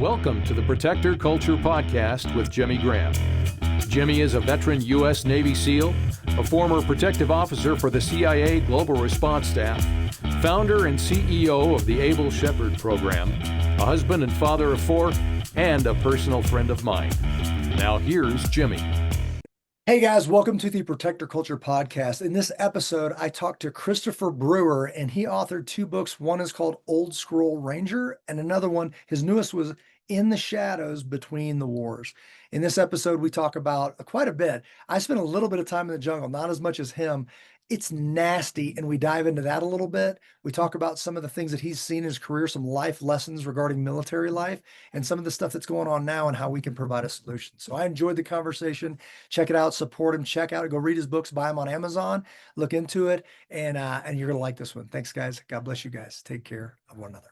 Welcome to the Protector Culture Podcast with Jimmy Graham. Jimmy is a veteran U.S. Navy SEAL, a former protective officer for the CIA Global Response Staff, founder and CEO of the Able Shepherd Program, a husband and father of four, and a personal friend of mine. Now here's Jimmy. Hey guys, welcome to the Protector Culture Podcast. In this episode, I talked to Christopher Brewer, and he authored two books. One is called Old Scroll Ranger, and another one, his newest, was In the Shadows Between the Wars. In this episode, we talk about quite a bit. I spent a little bit of time in the jungle, not as much as him. It's nasty, and we dive into that a little bit. We talk about some of the things that he's seen in his career, some life lessons regarding military life, and some of the stuff that's going on now and how we can provide a solution. So I enjoyed the conversation. Check it out, support him, check out it, go read his books, buy them on Amazon, look into it, and you're going to like this one. Thanks, guys. God bless you guys. Take care of one another.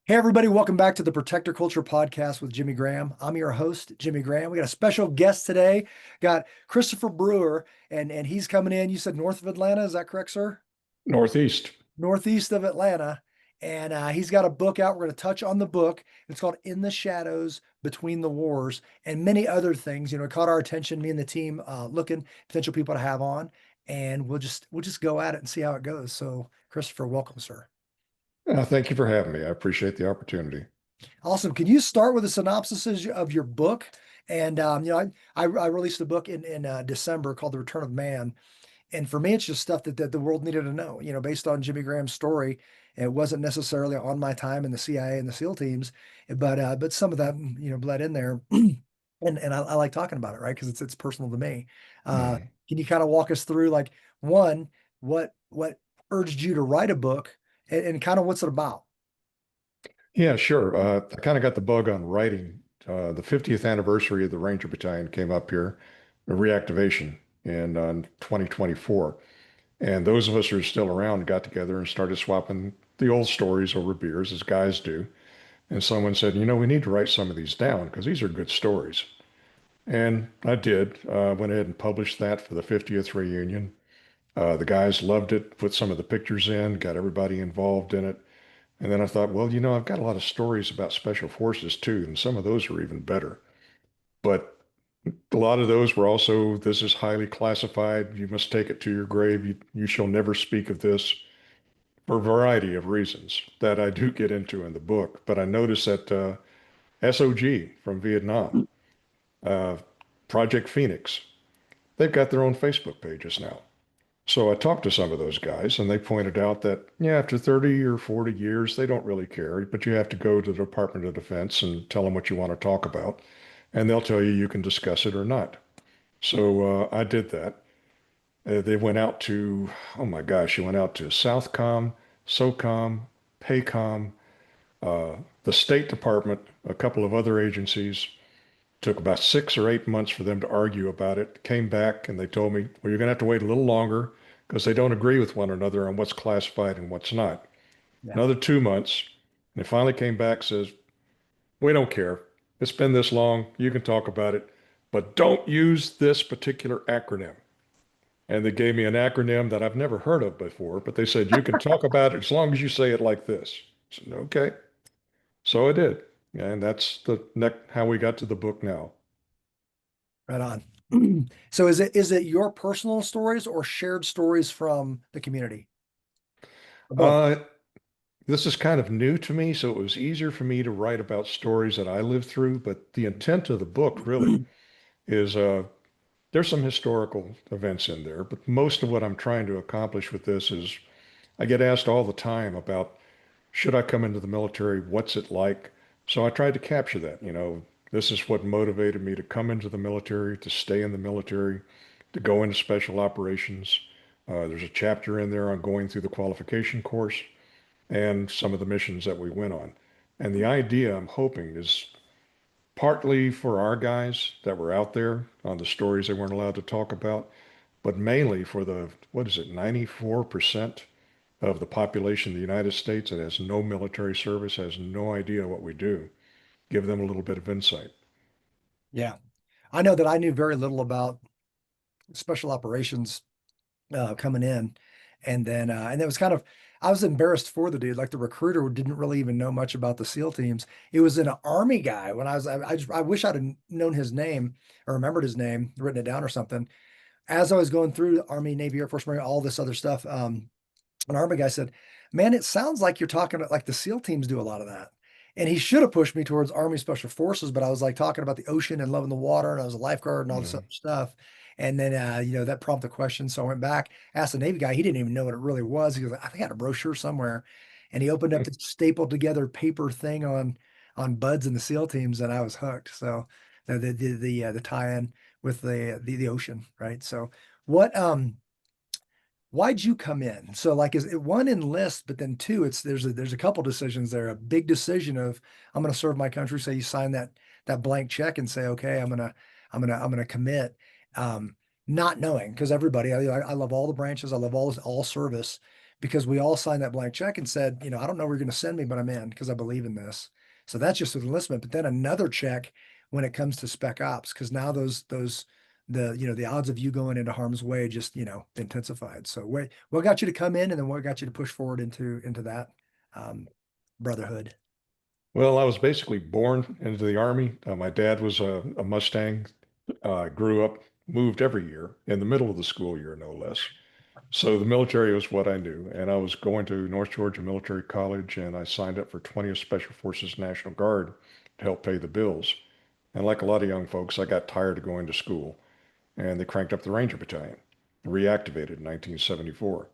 Hey, everybody, welcome back to the Protector Culture Podcast with Jimmy Graham. I'm your host, Jimmy Graham. We got a special guest today. Got Christopher Brewer, and he's coming in. You said north of Atlanta. Is that correct, sir? Northeast. Northeast of Atlanta. And he's got a book out. We're going to touch on the book. It's called In the Shadows Between the Wars, and many other things. You know, it caught our attention, me and the team, looking potential people to have on, and we'll just go at it and see how it goes. So, Christopher, welcome, sir. Thank you for having me. I appreciate the opportunity. Awesome. Can you start with a synopsis of your book? And I released a book in December called The Return of Man. And for me, it's just stuff that the world needed to know, you know, based on Jimmy Graham's story. It wasn't necessarily on my time in the CIA and the SEAL teams, but some of that, you know, bled in there. And I like talking about it, right? Because it's personal to me. Can you kind of walk us through, like, one, what urged you to write a book, and kind of what's it about? Yeah, sure. I kind of got the bug on writing. The 50th anniversary of the Ranger Battalion came up here, a reactivation in 2024. And those of us who are still around got together and started swapping the old stories over beers, as guys do. And someone said, you know, we need to write some of these down because these are good stories. And I did. Went ahead and published that for the 50th reunion. The guys loved it, put some of the pictures in, got everybody involved in it. And then I thought, well, you know, I've got a lot of stories about special forces too, and some of those are even better. But a lot of those were also, this is highly classified. You must take it to your grave. You shall never speak of this, for a variety of reasons that I do get into in the book. But I noticed that SOG from Vietnam, Project Phoenix, they've got their own Facebook pages now. So I talked to some of those guys, and they pointed out that, yeah, after 30 or 40 years, they don't really care, but you have to go to the Department of Defense and tell them what you want to talk about, and they'll tell you can discuss it or not. So I did that. They went out to, oh my gosh, you went out to Southcom, SOCOM, PACOM, the State Department, a couple of other agencies. Took about 6 or 8 months for them to argue about it. Came back and they told me, well, you're going to have to wait a little longer because they don't agree with one another on what's classified and what's not. Yeah. Another 2 months. And they finally came back, says, we don't care. It's been this long. You can talk about it, but don't use this particular acronym. And they gave me an acronym that I've never heard of before, but they said, you can talk about it as long as you say it like this. I said, okay. So I did. And that's how we got to the book now. Right on. So is it your personal stories or shared stories from the community? This is kind of new to me, so it was easier for me to write about stories that I lived through. But the intent of the book really is there's some historical events in there, but most of what I'm trying to accomplish with this is I get asked all the time about, should I come into the military? What's it like? So I tried to capture that. You know, this is what motivated me to come into the military, to stay in the military, to go into special operations. There's a chapter in there on going through the qualification course and some of the missions that we went on. And the idea, I'm hoping, is partly for our guys that were out there on the stories they weren't allowed to talk about, but mainly for the, 94% of the population of the United States that has no military service, has no idea what we do. Give them a little bit of insight. Yeah. I know that I knew very little about special operations coming in. And then, and it was kind of, I was embarrassed for the dude. Like the recruiter didn't really even know much about the SEAL teams. It was an Army guy when I wish I'd have known his name or remembered his name, written it down or something. As I was going through Army, Navy, Air Force, Marine, all this other stuff, an Army guy said, "Man, it sounds like you're talking about like the SEAL teams do a lot of that." And he should have pushed me towards Army Special Forces, but I was like talking about the ocean and loving the water, and I was a lifeguard and all this Mhm. other stuff. And then, that prompted a question. So I went back, asked the Navy guy. He didn't even know what it really was. He goes, "I think I had a brochure somewhere," and he opened up the stapled together paper thing on buds and the SEAL teams, and I was hooked. So the tie-in with the ocean, right? So what why'd you come in? So like is it one enlist, but then two, there's a couple decisions there. A big decision of I'm gonna serve my country. So you sign that blank check and say, okay, I'm gonna commit. Um, Not knowing because everybody, I love all the branches, I love all service because we all signed that blank check and said, I don't know where you're gonna send me, but I'm in because I believe in this. So that's just with enlistment, but then another check when it comes to spec ops, because now those the odds of you going into harm's way just intensified. So what got you to come in, and then what got you to push forward into that um, brotherhood? Well, I was basically born into the Army. My dad was a Mustang. Grew up, moved every year in the middle of the school year, no less. So the military was what I knew. And I was going to North Georgia Military College, and I signed up for 20th Special Forces National Guard to help pay the bills. And like a lot of young folks, I got tired of going to school, and they cranked up the Ranger Battalion, reactivated in 1974.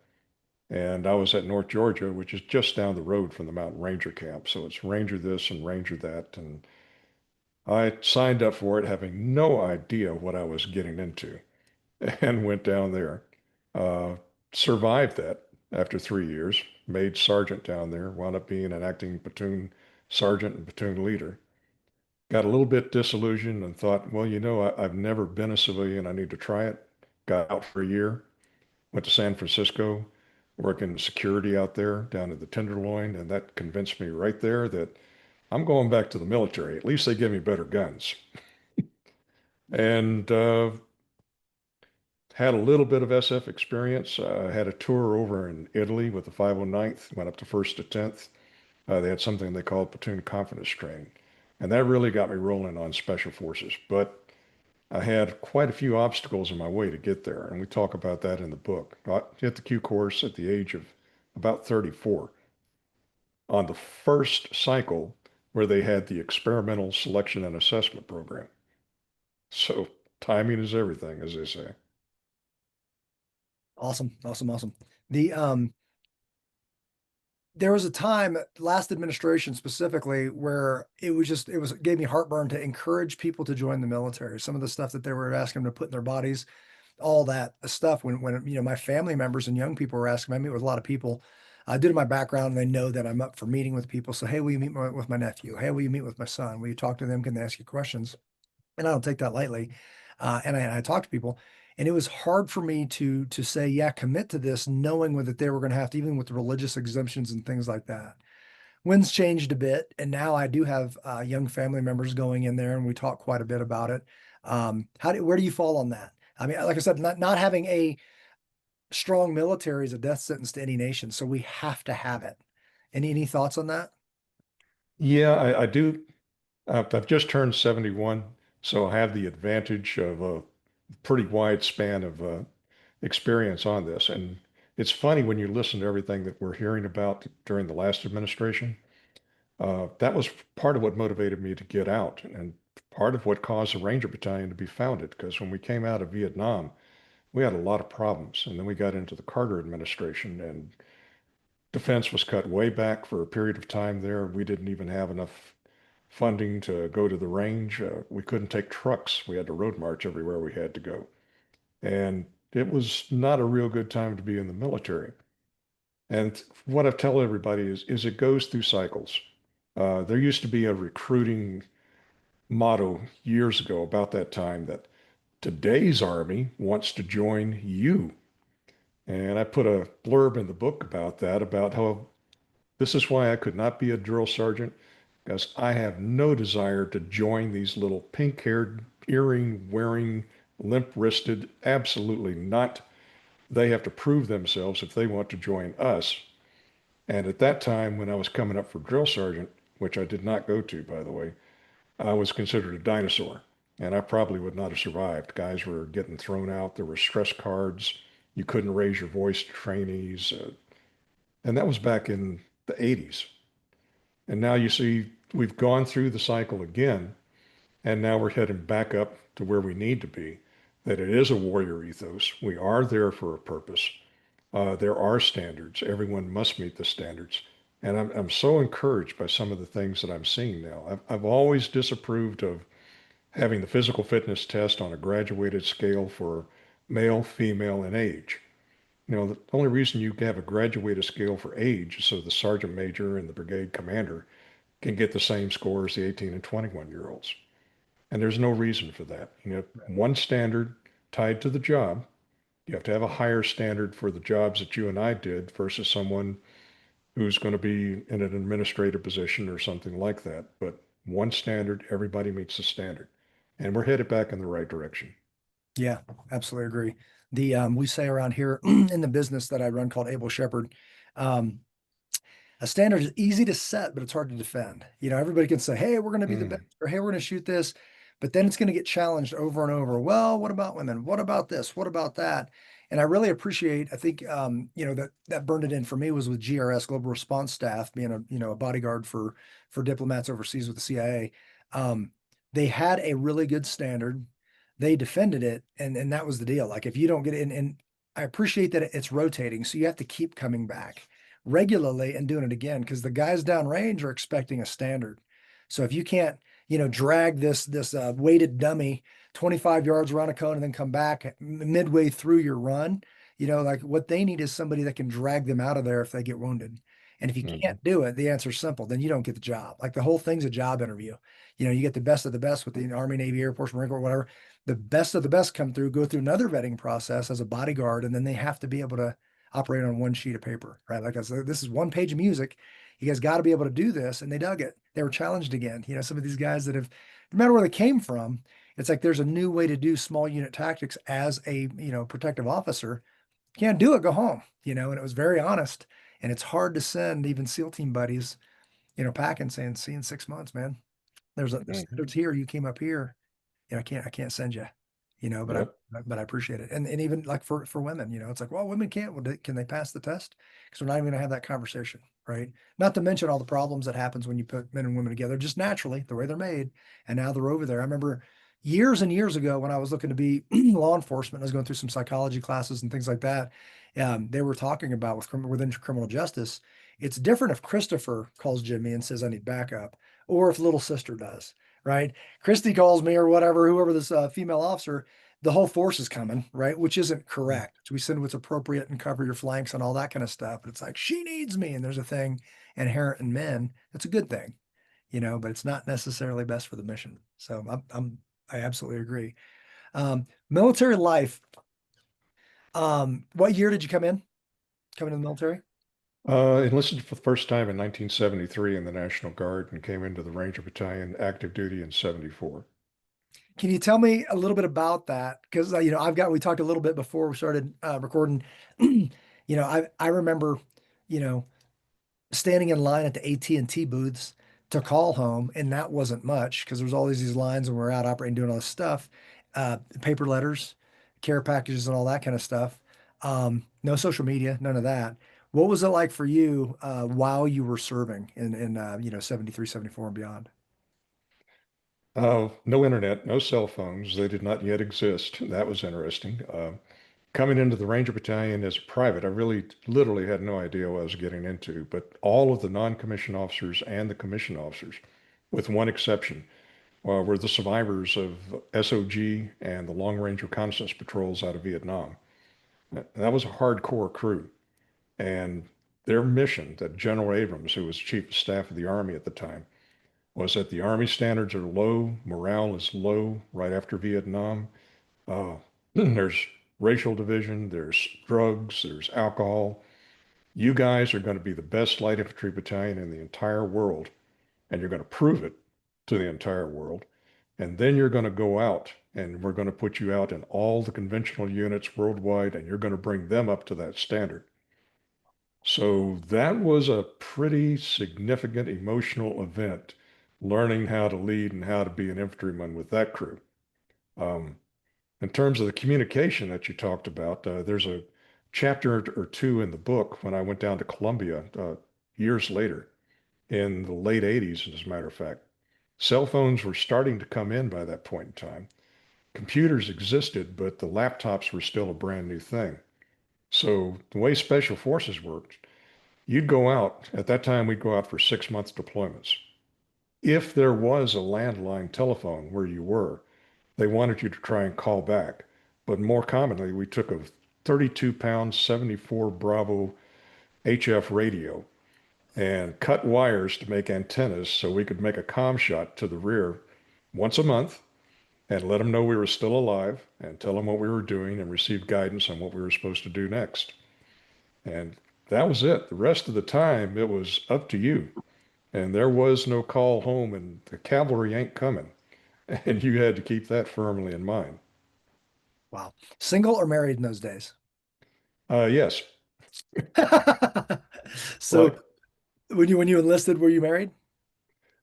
And I was at North Georgia, which is just down the road from the Mountain Ranger camp. So it's Ranger this and Ranger that. And I signed up for it having no idea what I was getting into and went down there. Uh, Survived that after 3 years, made sergeant down there, wound up being an acting platoon sergeant and platoon leader. Got a little bit disillusioned and thought, well, I've never been a civilian. I need to try it. Got out for a year, went to San Francisco, working security out there down at the Tenderloin, and that convinced me right there that I'm going back to the military. At least they give me better guns. And had a little bit of SF experience. Had a tour over in Italy with the 509th, went up to 1st to 10th. They had something they called platoon confidence training. And that really got me rolling on special forces. But I had quite a few obstacles in my way to get there. And we talk about that in the book. I hit the Q course at the age of about 34 on the first cycle where they had the experimental selection and assessment program. So timing is everything, as they say. Awesome, awesome, awesome. The There was a time, last administration specifically, where it gave me heartburn to encourage people to join the military. Some of the stuff that they were asking them to put in their bodies, all that stuff. When my family members and young people were asking, I meet with a lot of people. Due to my background, and they know that I'm up for meeting with people. So, hey, will you meet with my nephew? Hey, will you meet with my son? Will you talk to them? Can they ask you questions? And I don't take that lightly. And I talk to people, and it was hard for me to say, yeah, commit to this, knowing that they were going to have to, even with the religious exemptions and things like that. Winds changed a bit, and now I do have young family members going in there, and we talk quite a bit about it. Where do you fall on that? I mean, like I said, not having a strong military is a death sentence to any nation, so we have to have it. Any thoughts on that? Yeah, I do. I've just turned 71, so I have the advantage of a pretty wide span of experience on this. And it's funny when you listen to everything that we're hearing about during the last administration. That was part of what motivated me to get out and part of what caused the Ranger Battalion to be founded. Because when we came out of Vietnam, we had a lot of problems. And then we got into the Carter administration, and defense was cut way back for a period of time there. We didn't even have enough funding to go to the range. We couldn't take trucks. We had to road march everywhere we had to go. And it was not a real good time to be in the military. And what I tell everybody is it goes through cycles. There used to be a recruiting motto years ago about that time that today's Army wants to join you. And I put a blurb in the book about that, about how this is why I could not be a drill sergeant, because I have no desire to join these little pink-haired, earring-wearing, limp-wristed, absolutely not. They have to prove themselves if they want to join us. And at that time, when I was coming up for drill sergeant, which I did not go to, by the way, I was considered a dinosaur. And I probably would not have survived. Guys were getting thrown out. There were stress cards. You couldn't raise your voice to trainees. And that was back in the 80s. And now you see, we've gone through the cycle again, and now we're heading back up to where we need to be. That it is a warrior ethos. We are there for a purpose. There are standards. Everyone must meet the standards. And I'm so encouraged by some of the things that I'm seeing now. I've always disapproved of having the physical fitness test on a graduated scale for male, female, and age. You know, the only reason you have a graduated scale for age is so the sergeant major and the brigade commander can get the same score as the 18 and 21-year-olds. And there's no reason for that. You have one standard tied to the job. You have to have a higher standard for the jobs that you and I did versus someone who's going to be in an administrative position or something like that. But one standard, everybody meets the standard. And we're headed back in the right direction. Yeah, absolutely agree. We say around here in the business that I run called Able Shepherd, um, a standard is easy to set, but it's hard to defend. You know, everybody can say, hey, we're going to be the best, or hey, we're going to shoot this, but then it's going to get challenged over and over. Well, what about women? What about this? What about that? And I really appreciate, I think, you know, that burned it in for me was with GRS, Global Response Staff, being a bodyguard for diplomats overseas with the CIA. They had a really good standard. They defended it, and that was the deal. Like if you don't get it, and I appreciate that it's rotating, so you have to keep coming back regularly and doing it again because the guys downrange are expecting a standard. So if you can't, drag this weighted dummy 25 yards around a cone and then come back midway through your run, like what they need is somebody that can drag them out of there if they get wounded. And if you can't do it, the answer's simple. Then you don't get the job. Like the whole thing's a job interview. You get the best of the best with the Army, Navy, Air Force, Marine Corps, whatever. The best of the best come through, go through another vetting process as a bodyguard, and then they have to be able to operate on one sheet of paper, right? Like I said, this is one page of music. You guys got to be able to do this. And they dug it. They were challenged again. Some of these guys that have, no matter where they came from, it's like there's a new way to do small unit tactics as a, protective officer. Can't do it, go home, and it was very honest. And it's hard to send even SEAL team buddies, packing saying, see you in 6 months, man. There's standards here. You came up here. I can't send you, but I appreciate it. And even like for women, it's like, well, women can't, well, can they pass the test? Because we're not even gonna have that conversation, right? Not to mention all the problems that happens when you put men and women together, just naturally, the way they're made. And now they're over there. I remember years and years ago when I was looking to be law enforcement, I was going through some psychology classes and things like that. They were talking about within criminal justice, it's different if Christopher calls Jimmy and says, I need backup, or if little sister does, right? Christy calls me or whatever, whoever this female officer, the whole force is coming, right? Which isn't correct. So we send what's appropriate and cover your flanks and all that kind of stuff. But it's like, she needs me. And there's a thing inherent in men. It's a good thing, but it's not necessarily best for the mission. So I absolutely agree. Military life. What year did you come into the military? Enlisted for the first time in 1973 in the National Guard and came into the Ranger Battalion active duty in 74. Can you tell me a little bit about that? Because we talked a little bit before we started recording. I remember, standing in line at the AT&T booths to call home, and that wasn't much because there's all these lines and we're out operating, doing all this stuff, paper letters, care packages, and all that kind of stuff. No social media, none of that. What was it like for you while you were serving in 73, 74 and beyond? No internet, no cell phones. They did not yet exist. That was interesting. Coming into the Ranger Battalion as a private, I really literally had no idea what I was getting into, but all of the non-commissioned officers and the commissioned officers, with one exception, were the survivors of SOG and the Long Range Reconnaissance Patrols out of Vietnam. That was a hardcore crew. And their mission, that General Abrams, who was Chief of Staff of the Army at the time, was that the Army standards are low, morale is low right after Vietnam. There's racial division, there's drugs, there's alcohol. You guys are going to be the best light infantry battalion in the entire world, and you're going to prove it to the entire world. And then you're going to go out, and we're going to put you out in all the conventional units worldwide, and you're going to bring them up to that standard. So that was a pretty significant emotional event, learning how to lead and how to be an infantryman with that crew. Um, in terms of the communication that you talked about, there's a chapter or two in the book when I went down to Colombia years later, in the late 80s, as a matter of fact. Cell phones were starting to come in by that point in time. Computers existed, but the laptops were still a brand new thing. So the way special forces worked, you'd go out, at that time, we'd go out for 6 month deployments. If there was a landline telephone where you were, they wanted you to try and call back. But more commonly, we took a 32-pound 74 Bravo HF radio and cut wires to make antennas so we could make a comm shot to the rear once a month and let them know we were still alive and tell them what we were doing and receive guidance on what we were supposed to do next. And that was it. The rest of the time, it was up to you. And there was no call home, and the cavalry ain't coming. And you had to keep that firmly in mind. Wow. Single or married in those days? Yes. So Well, when you enlisted, were you married?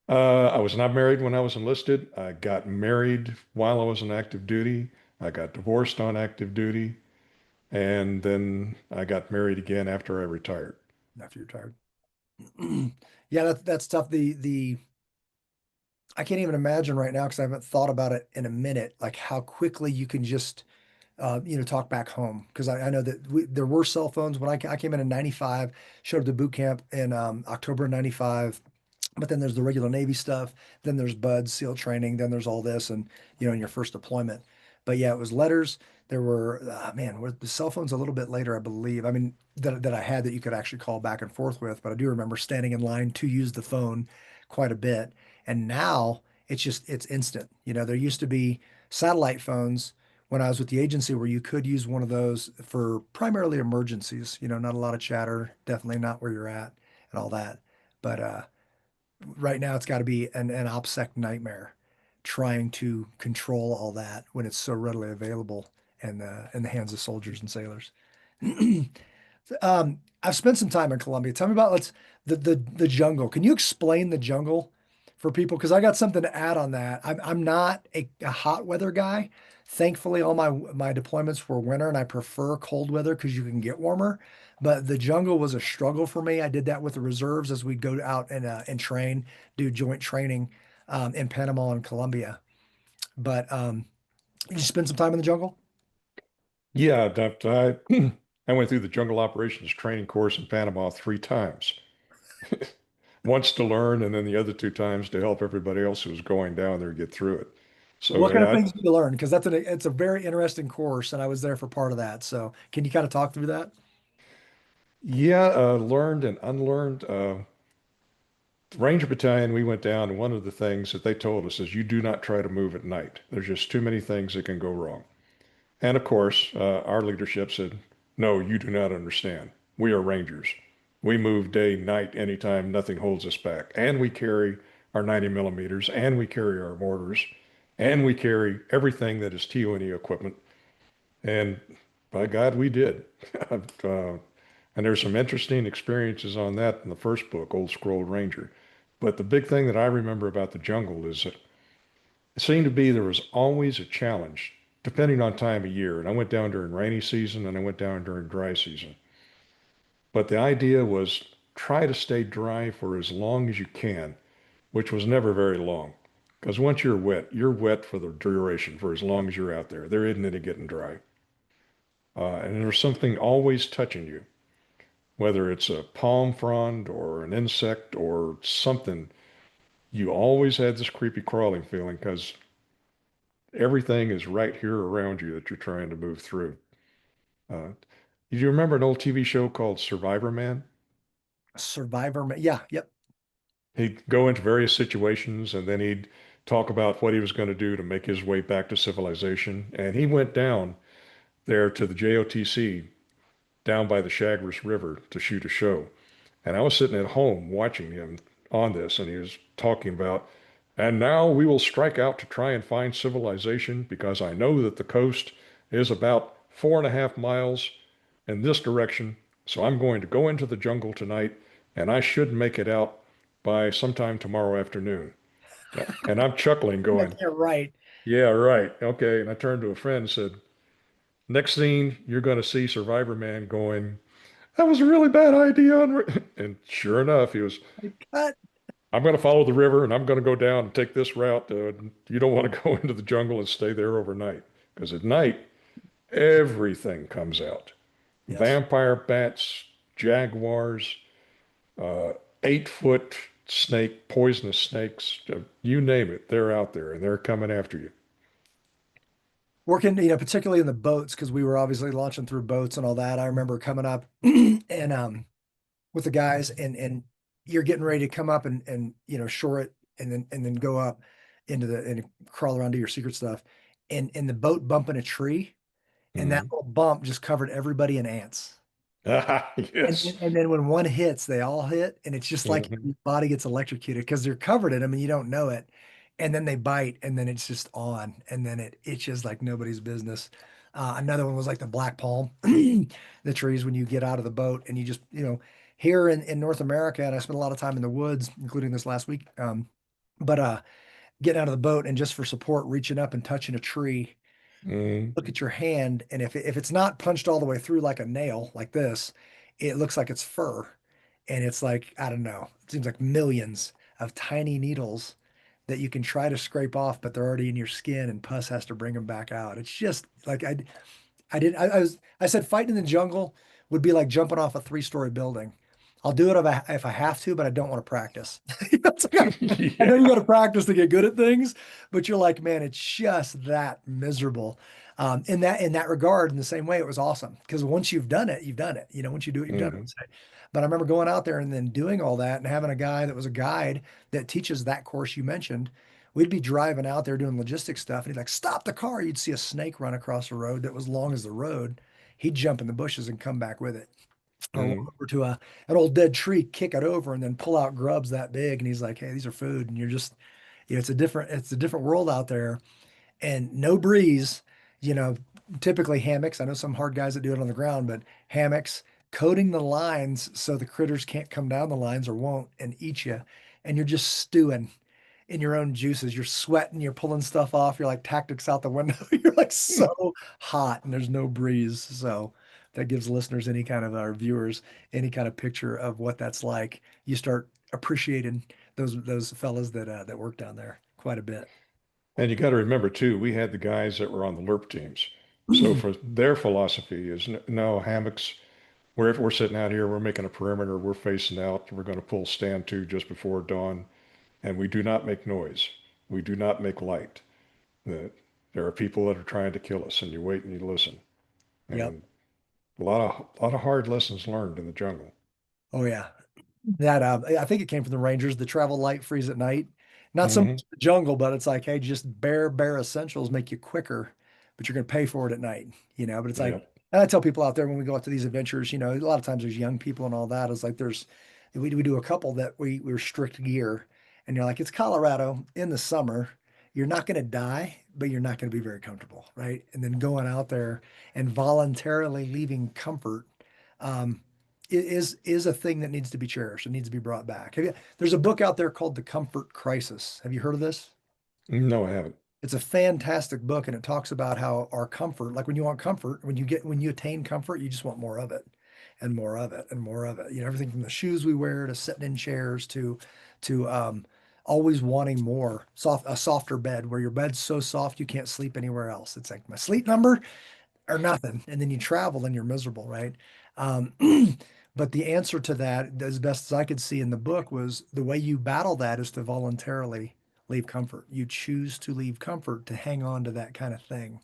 I was not married when I was enlisted. I got married while I was on active duty. I got divorced on active duty. And then I got married again after I retired. After you're retired. Yeah, that's tough. The I can't even imagine right now because I haven't thought about it in a minute, like how quickly you can just talk back home. Because I know that there were cell phones when I came in 95, showed up to boot camp in October of 95. But then there's the regular Navy stuff. Then there's BUD/S, SEAL training. Then there's all this, and in your first deployment. But yeah, it was letters. There were were the cell phones a little bit later, I believe. I mean, that I had that you could actually call back and forth with. But I do remember standing in line to use the phone quite a bit. And now it's instant. There used to be satellite phones when I was with the agency where you could use one of those for primarily emergencies. Not a lot of chatter, definitely not where you're at and all that. But right now it's got to be an OPSEC nightmare trying to control all that when it's so readily available and in the hands of soldiers and sailors. I've spent some time in Colombia. Tell me about the jungle. Can you explain the jungle for people? Because I got something to add on that. I'm not a hot weather guy. Thankfully, all my deployments were winter, and I prefer cold weather because you can get warmer. But the jungle was a struggle for me. I did that with the reserves as we'd go out and train, do joint training in Panama and Colombia. But you spend some time in the jungle? Yeah, I went through the jungle operations training course in Panama 3 times. Once to learn, and then the other 2 times to help everybody else who was going down there get through it. So What kind of yeah, things did you learn? Because it's a very interesting course, and I was there for part of that. So can you kind of talk through that? yeah, learned and unlearned. Ranger Battalion, we went down, and one of the things that they told us is you do not try to move at night. There's just too many things that can go wrong. And of course, our leadership said, no, you do not understand. We are Rangers. We move day, night, anytime, nothing holds us back. And we carry our 90 millimeters, and we carry our mortars, and we carry everything that is TONE equipment. And by God, we did. And there's some interesting experiences on that in the first book, Old Scroll Ranger. But the big thing that I remember about the jungle is that it seemed to be there was always a challenge, depending on time of year. And I went down during rainy season and I went down during dry season. But the idea was try to stay dry for as long as you can, which was never very long. Because once you're wet for the duration, for as long as you're out there. There isn't any getting dry. And there's something always touching you, whether it's a palm frond or an insect or something. You always had this creepy crawling feeling because everything is right here around you that you're trying to move through. Uh, do you remember an old TV show called Survivor Man? Survivor. Yeah. Yep. He'd go into various situations and then he'd talk about what he was going to do to make his way back to civilization. And he went down there to the JOTC down by the Chagres River to shoot a show. And I was sitting at home watching him on this, and he was talking about, and now we will strike out to try and find civilization because I know that the coast is about 4.5 miles in this direction. So I'm going to go into the jungle tonight, and I should make it out by sometime tomorrow afternoon. Yeah. And I'm chuckling, going, Yeah, right. yeah, right. Okay. And I turned to a friend and said, next scene, you're going to see Survivor Man going, that was a really bad idea. And sure enough, he was, Cut. I'm going to follow the river and I'm going to go down and take this route. You don't want to go into the jungle and stay there overnight because at night, everything comes out. Yes. Vampire bats, jaguars, uh, 8 foot snake, poisonous snakes, you name it, they're out there and they're coming after you. Working, particularly in the boats, because we were obviously launching through boats and all that. I remember coming up and with the guys and you're getting ready to come up and shore it and then go up into the and crawl around to your secret stuff. And the boat bumping a tree and that Mhm. little bump just covered everybody in ants. And Yes. and then when one hits, they all hit, and it's just like Mhm. your body gets electrocuted because they're covered in them and you don't know it. And then they bite, and then it's just on, and then it itches like nobody's business. Another one was like the black palm, the trees when you get out of the boat and you just, here in North America, and I spent a lot of time in the woods, including this last week. But getting out of the boat and just for support, reaching up and touching a tree, Mhm. look at your hand, and if it's not punched all the way through like a nail like this, it looks like it's fur. And it's like, I don't know, it seems like millions of tiny needles that you can try to scrape off, but they're already in your skin and pus has to bring them back out. It's just like I said fighting in the jungle would be like jumping off a three-story building. I'll do it if I have to, but I don't want to practice. It's like, I know you got Yeah. to practice to get good at things, but you're like, man, it's just that miserable. In that regard, in the same way, it was awesome because once you've done it, you've done it. Once you do it, you've done Mhm. it. But I remember going out there and then doing all that and having a guy that was a guide that teaches that course you mentioned. We'd be driving out there doing logistics stuff, and he'd like stop the car. You'd see a snake run across the road that was long as the road. He'd jump in the bushes and come back with it, or walk Mhm. over to an old dead tree, kick it over, and then pull out grubs that big. And he's like, "Hey, these are food." And you're just, it's a different world out there, and no breeze. You know, Typically hammocks. I know some hard guys that do it on the ground, but hammocks, coating the lines so the critters can't come down the lines or won't and eat you, and you're just stewing in your own juices. You're sweating, you're pulling stuff off. You're like tactics out the window. You're like so hot and there's no breeze. So that gives listeners any kind of our viewers any kind of picture of what that's like. You start appreciating those fellas that work down there quite a bit. And you got to remember too, we had the guys that were on the LERP teams. So for their philosophy is no hammocks. If we're sitting out here, we're making a perimeter, we're facing out, we're going to pull stand to just before dawn, and we do not make noise. We do not make light. That there are people that are trying to kill us, and you wait and you listen. Yep. And a lot of hard lessons learned in the jungle. Oh yeah. That I think it came from the Rangers. The travel light, freeze at night. Not so Hmm. much the jungle, but it's like, hey, just bare essentials make you quicker, but you're going to pay for it at night. But it's like, Yep. and I tell people out there when we go out to these adventures, a lot of times there's young people and all that. It's like we do a couple that we restrict gear, and you're like, it's Colorado in the summer. You're not going to die, but you're not going to be very comfortable, right? And then going out there and voluntarily leaving comfort. Um, is a thing that needs to be cherished. It needs to be brought back. There's a book out there called The Comfort Crisis. Have you heard of this? No, I haven't. It's a fantastic book, and it talks about how our comfort, like when you want comfort, when you attain comfort, you just want more of it, and more of it, and more of it. Everything from the shoes we wear to sitting in chairs to always wanting more, a softer bed where your bed's so soft you can't sleep anywhere else. It's like my sleep number or nothing. And then you travel and you're miserable, right? Um, but the answer to that, as best as I could see in the book, was the way you battle that is to voluntarily leave comfort. You choose to leave comfort to hang on to that kind of thing,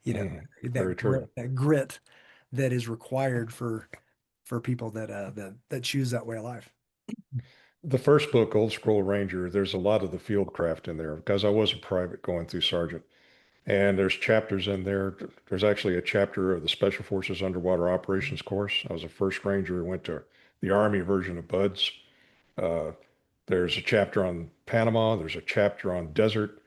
you know, Hmm. Very that true. grit that is required for people that choose that way of life. The first book, Old Scroll Ranger, there's a lot of the field craft in there because I was a private going through sergeant. And there's chapters in there. There's actually a chapter of the Special Forces Underwater Operations course. I was a first ranger who went to the Army version of BUDS. Uh, there's a chapter on Panama. There's a chapter on desert,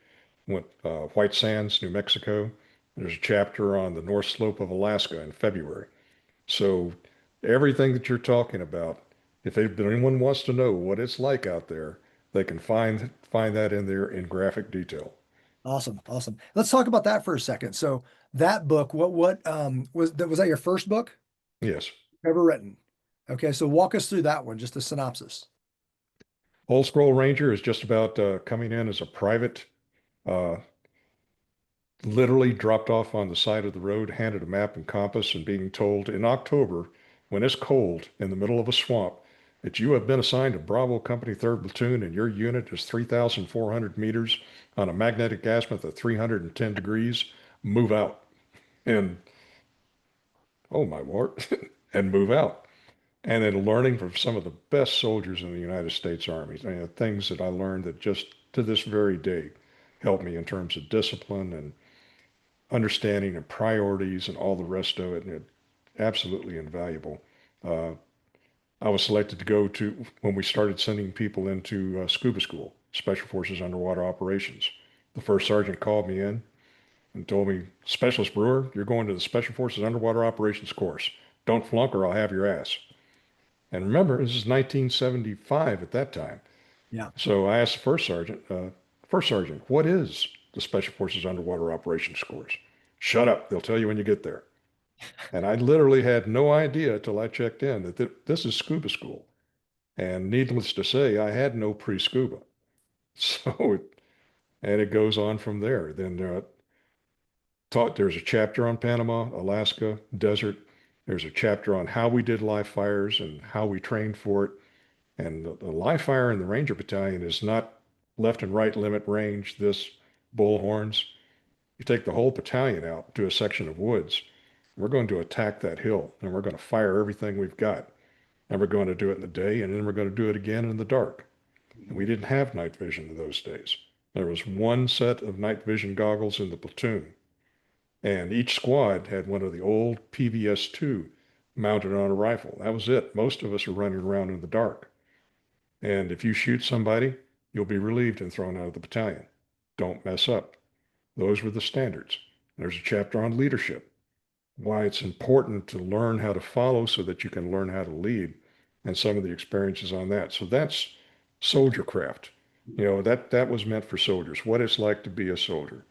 White Sands, New Mexico. There's a chapter on the North Slope of Alaska in February. So everything that you're talking about, if anyone wants to know what it's like out there, they can find that in there in graphic detail. Awesome, awesome. Let's talk about that for a second. So that book, what was that your first book Yes. ever written? Okay, so walk us through that one, just a synopsis. Old Scroll Ranger is just about coming in as a private, uh, literally dropped off on the side of the road, handed a map and compass, and being told in October, when it's cold in the middle of a swamp, that you have been assigned to Bravo Company 3rd Platoon and your unit is 3,400 meters on a magnetic azimuth of 310 degrees. Move out. And oh my word, and move out. And then learning from some of the best soldiers in the United States Army, things that I learned that just to this very day help me in terms of discipline and understanding and priorities and all the rest of it. And it absolutely invaluable. Uh, I was selected to go to when we started sending people into scuba school, Special Forces Underwater Operations. The first sergeant called me in and told me, Specialist Brewer, you're going to the Special Forces Underwater Operations course. Don't flunk or I'll have your ass. And remember, this is 1975 at that time. Yeah. So I asked the First Sergeant, what is the Special Forces Underwater Operations course? Shut up. They'll tell you when you get there. And I literally had no idea till I checked in that this is scuba school. And needless to say, I had no pre-scuba. So, and it goes on from there. Then there's a chapter on Panama, Alaska, desert. There's a chapter on how we did live fires and how we trained for it. And the live fire in the Ranger Battalion is not left and right limit range, this bullhorns. You take the whole battalion out to a section of woods. We're going to attack that hill and we're going to fire everything we've got. And we're going to do it in the day and then we're going to do it again in the dark. And we didn't have night vision in those days. There was one set of night vision goggles in the platoon. And each squad had one of the old PVS-2 mounted on a rifle. That was it. Most of us are running around in the dark. And if you shoot somebody, you'll be relieved and thrown out of the battalion. Don't mess up. Those were the standards. There's a chapter on leadership, why it's important to learn how to follow so that you can learn how to lead, and some of the experiences on that. So that's soldier craft. That was meant for soldiers, what it's like to be a soldier.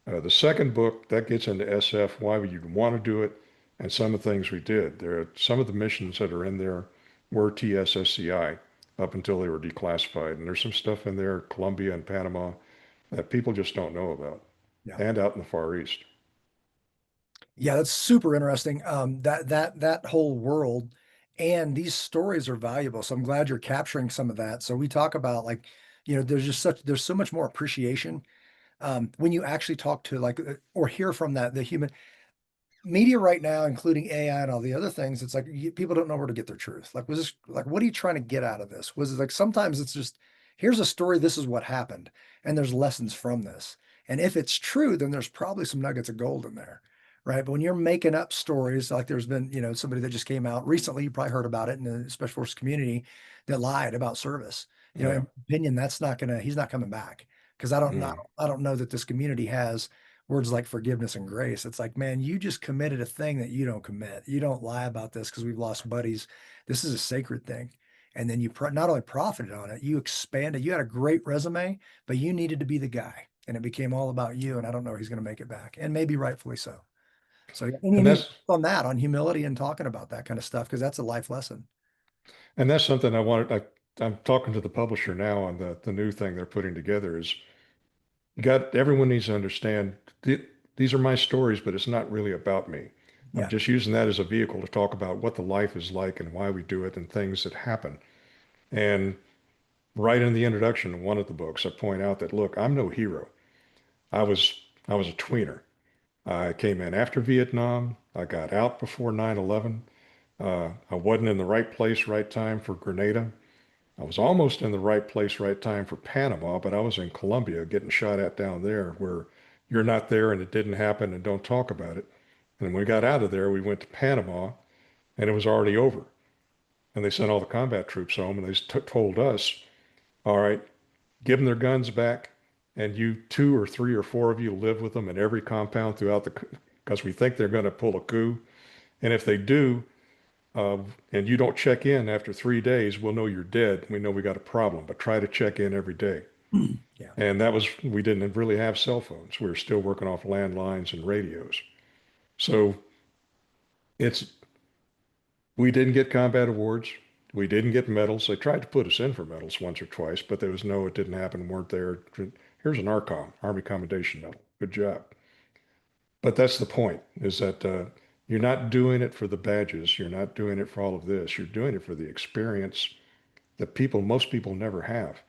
The second book, that gets into SF, why would you want to do it, and some of the things we did. There are some of the missions that are in there were TSSCI up until they were declassified. And there's some stuff in there, Colombia and Panama, that people just don't know about, Yeah. and out in the Far East. Yeah, that's super interesting. That whole world and these stories are valuable. So I'm glad you're capturing some of that. So we talk about like, there's so much more appreciation when you actually talk to like or hear from the human media right now, including AI and all the other things. It's like people don't know where to get their truth. Like, what are you trying to get out of this? Was it like sometimes it's just here's a story, this is what happened, and there's lessons from this. And if it's true, then there's probably some nuggets of gold in there, right? But when you're making up stories, like there's been, somebody that just came out recently, you probably heard about it in the Special Forces community that lied about service. In Yeah. my opinion, he's not coming back because I don't know that this community has words like forgiveness and grace. It's like, man, you just committed a thing that you don't commit. You don't lie about this because we've lost buddies. This is a sacred thing. And then you not only profited on it, you expanded. You had a great resume, but you needed to be the guy. And it became all about you. And I don't know if he's going to make it back. And maybe rightfully so. So And any that's on that, on humility and talking about that kind of stuff, because that's a life lesson. and that's something I'm talking to the publisher now on the new thing they're putting together is everyone needs to understand these are my stories, but it's not really about me. I'm Yeah. just using that as a vehicle to talk about what the life is like and why we do it and things that happen. And right in the introduction of one of the books, I point out that, look, I'm no hero. I was I was a tweener. I came in after Vietnam. I got out before 9/11. I wasn't in the right place, right time for Grenada. I was almost in the right place, right time for Panama, but I was in Colombia getting shot at down there where you're not there and it didn't happen and don't talk about it. And when we got out of there, we went to Panama and it was already over. And they sent all the combat troops home and they told us, all right, give them their guns back, and you two or three or four of you live with them in every compound throughout because we think they're going to pull a coup. And if they do, and you don't check in after 3 days, we'll know you're dead. We know we got a problem, but try to check in every day. Yeah. And that was, we didn't really have cell phones. We were still working off landlines and radios. So it's, we didn't get combat awards. We didn't get medals. They tried to put us in for medals once or twice, but there was no, it didn't happen, weren't there. Here's an ARCOM, Army Commendation Medal. Good job. But that's the point, is that you're not doing it for the badges. You're not doing it for all of this. You're doing it for the experience that most people never have.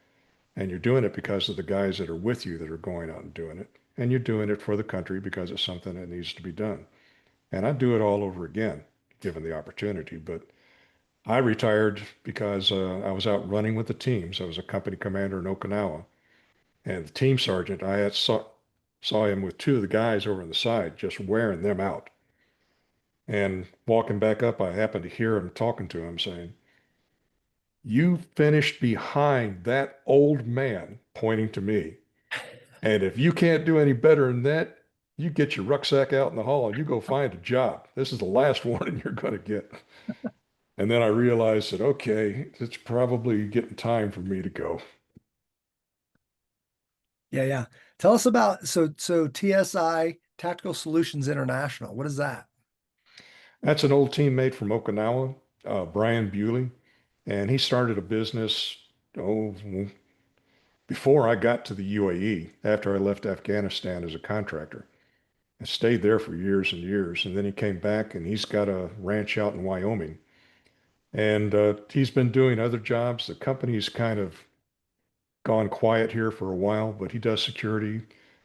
And you're doing it because of the guys that are with you that are going out and doing it. And you're doing it for the country because it's something that needs to be done. And I'd do it all over again, given the opportunity. But I retired because I was out running with the teams. I was a company commander in Okinawa. And the team sergeant, saw him with two of the guys over on the side, just wearing them out. And walking back up, I happened to hear him talking to him saying, "You finished behind that old man," pointing to me. "And if you can't do any better than that, you get your rucksack out in the hall and you go find a job. This is the last warning you're going to get." And then I realized that, okay, it's probably getting time for me to go. Yeah, yeah. Tell us about so TSI, Tactical Solutions International. What is that? That's an old teammate from Okinawa, Brian Bewley, and he started a business, oh, before I got to the UAE, after I left Afghanistan as a contractor. I stayed there for years and years, and then he came back and he's got a ranch out in Wyoming. And he's been doing other jobs. The company's kind of gone quiet here for a while, but he does security.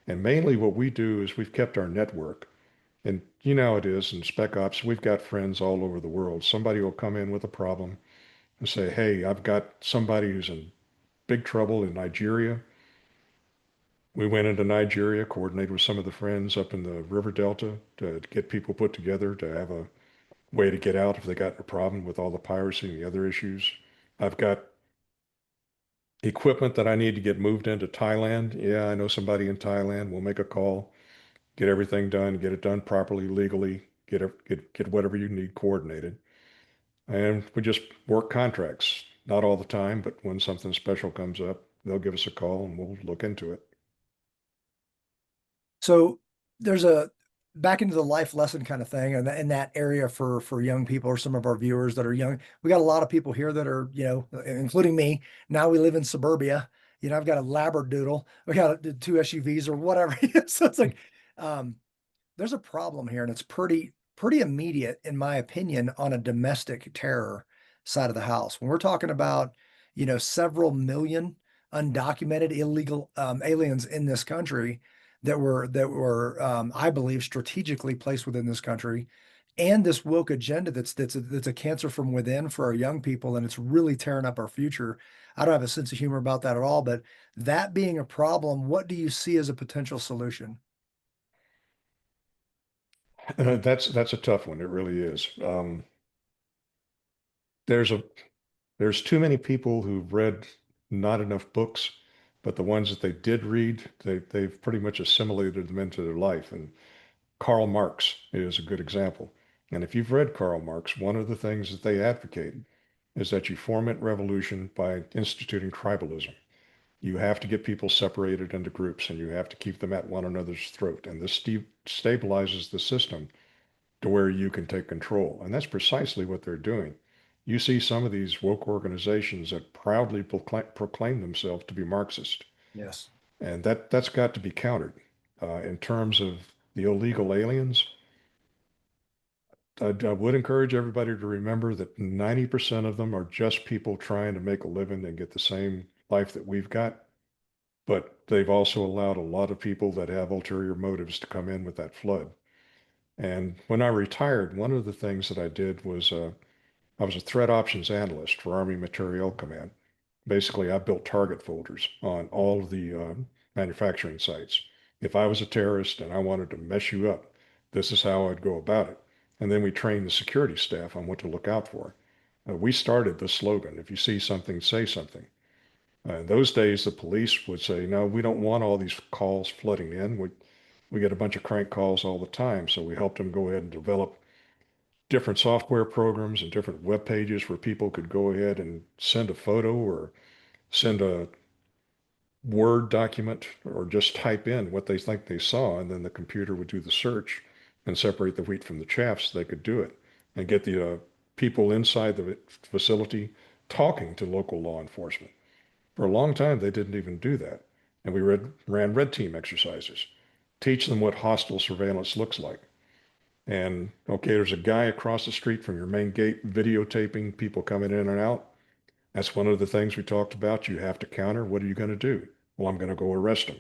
And mainly what we do is we've kept our network. And you know how it is in Spec Ops, we've got friends all over the world. Somebody will come in with a problem and say, "Hey, I've got somebody who's in big trouble in Nigeria." We went into Nigeria, coordinated with some of the friends up in the River Delta to get people put together to have a way to get out if they got in a problem with all the piracy and the other issues. I've got equipment that I need to get moved into Thailand. Yeah, I know somebody in Thailand. We'll make a call, get everything done, get it done properly, legally, get whatever you need coordinated. And we just work contracts, not all the time, but when something special comes up, they'll give us a call and we'll look into it. So there's a back into the life lesson kind of thing and in that area for young people or some of our viewers that are young. We got a lot of people here that are, including me. Now we live in suburbia. I've got a Labradoodle. We got two SUVs or whatever. So it's like there's a problem here, and it's pretty immediate, in my opinion, on a domestic terror side of the house. When we're talking about, several million undocumented illegal aliens in this country that were I believe strategically placed within this country, and this woke agenda that's a cancer from within for our young people, and it's really tearing up our future. I don't have a sense of humor about that at all, but that being a problem, what do you see as a potential solution? That's a tough one. It really is. There's a there's too many people who've read not enough books, but the ones that they did read, they've pretty much assimilated them into their life. And Karl Marx is a good example. And if you've read Karl Marx, one of the things that they advocate is that you foment revolution by instituting tribalism. You have to get people separated into groups and you have to keep them at one another's throat. And this stabilizes the system to where you can take control. And that's precisely what they're doing. You see some of these woke organizations that proudly proclaim themselves to be Marxist. Yes. And that's got to be countered. In terms of the illegal aliens, I would encourage everybody to remember that 90% of them are just people trying to make a living and get the same life that we've got. But they've also allowed a lot of people that have ulterior motives to come in with that flood. And when I retired, one of the things that I did was I was a threat options analyst for Army Materiel Command. Basically, I built target folders on all of the manufacturing sites. If I was a terrorist and I wanted to mess you up, this is how I'd go about it. And then we trained the security staff on what to look out for. We started the slogan, "If you see something, say something." In those days, the police would say, "No, we don't want all these calls flooding in. We get a bunch of crank calls all the time." So we helped them go ahead and develop different software programs and different web pages where people could go ahead and send a photo or send a Word document or just type in what they think they saw, and then the computer would do the search and separate the wheat from the chaff so they could do it and get the people inside the facility talking to local law enforcement. For a long time, they didn't even do that. And we ran red team exercises, teach them what hostile surveillance looks like. And okay, there's a guy across the street from your main gate videotaping people coming in and out. That's one of the things we talked about. You have to counter. What are you going to do? Well, I'm going to go arrest him.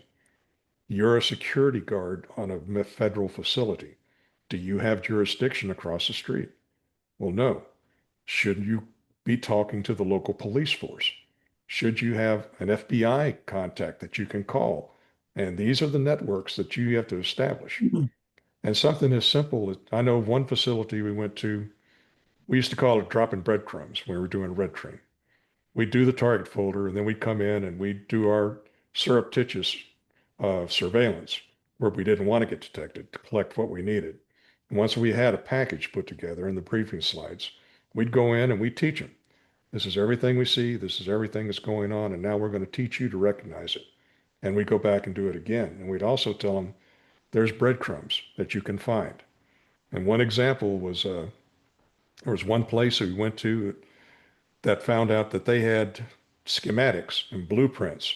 You're a security guard on a federal facility. Do you have jurisdiction across the street? Well, no. Should you be talking to the local police force? Should you have an FBI contact that you can call? And these are the networks that you have to establish. Mhm. And something as simple as, I know one facility we went to, we used to call it dropping breadcrumbs when we were doing red train. We'd do the target folder, and then we'd come in and we'd do our surreptitious surveillance where we didn't want to get detected to collect what we needed. And once we had a package put together in the briefing slides, we'd go in and we'd teach them. This is everything we see. This is everything that's going on. And now we're going to teach you to recognize it. And we'd go back and do it again. And we'd also tell them there's breadcrumbs that you can find. And one example was there was one place we went to that found out that they had schematics and blueprints